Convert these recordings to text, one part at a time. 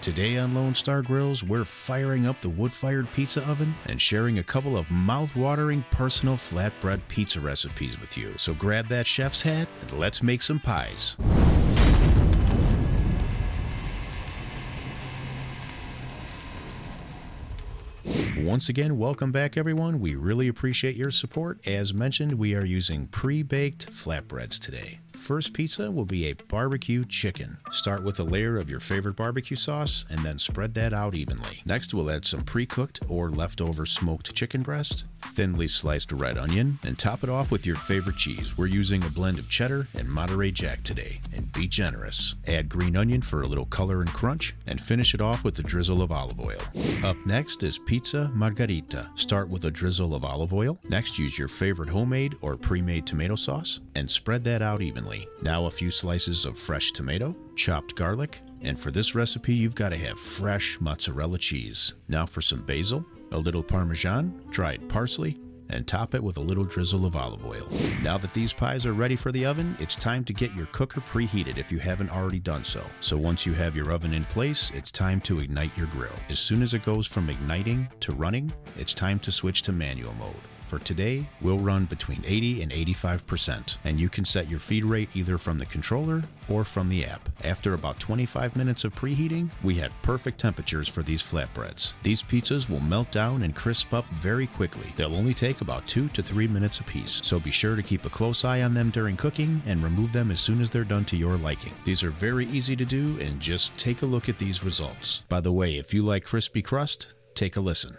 Today on Lone Star Grills, we're firing up the wood-fired pizza oven and sharing a couple of mouth-watering personal flatbread pizza recipes with you. So grab that chef's hat and let's make some pies. Once again, welcome back everyone. We really appreciate your support. As mentioned, we are using pre-baked flatbreads today. First pizza will be a barbecue chicken. Start with a layer of your favorite barbecue sauce and then spread that out evenly. Next, we'll add some pre-cooked or leftover smoked chicken breast, thinly sliced red onion, and top it off with your favorite cheese. We're using a blend of cheddar and Monterey Jack today, and be generous. Add green onion for a little color and crunch, and finish it off with a drizzle of olive oil. Up next is Pizza Margherita. Start with a drizzle of olive oil. Next, use your favorite homemade or pre-made tomato sauce, and spread that out evenly. Now a few slices of fresh tomato, chopped garlic, and for this recipe you've got to have fresh mozzarella cheese. Now for some basil, a little Parmesan, dried parsley, and top it with a little drizzle of olive oil. Now that these pies are ready for the oven, it's time to get your cooker preheated if you haven't already done so. So once you have your oven in place, it's time to ignite your grill. As soon as it goes from igniting to running, it's time to switch to manual mode. For today, we'll run between 80 and 85%, and you can set your feed rate either from the controller or from the app. After about 25 minutes of preheating, we had perfect temperatures for these flatbreads. These pizzas will melt down and crisp up very quickly. They'll only take about 2 to 3 minutes apiece, so be sure to keep a close eye on them during cooking and remove them as soon as they're done to your liking. These are very easy to do, and just take a look at these results. By the way, if you like crispy crust, take a listen.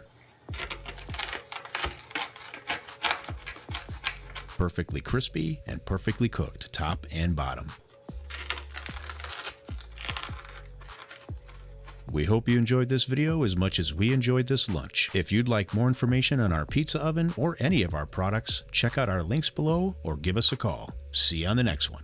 Perfectly crispy and perfectly cooked, top and bottom. We hope you enjoyed this video as much as we enjoyed this lunch. If you'd like more information on our pizza oven or any of our products, check out our links below or give us a call. See you on the next one.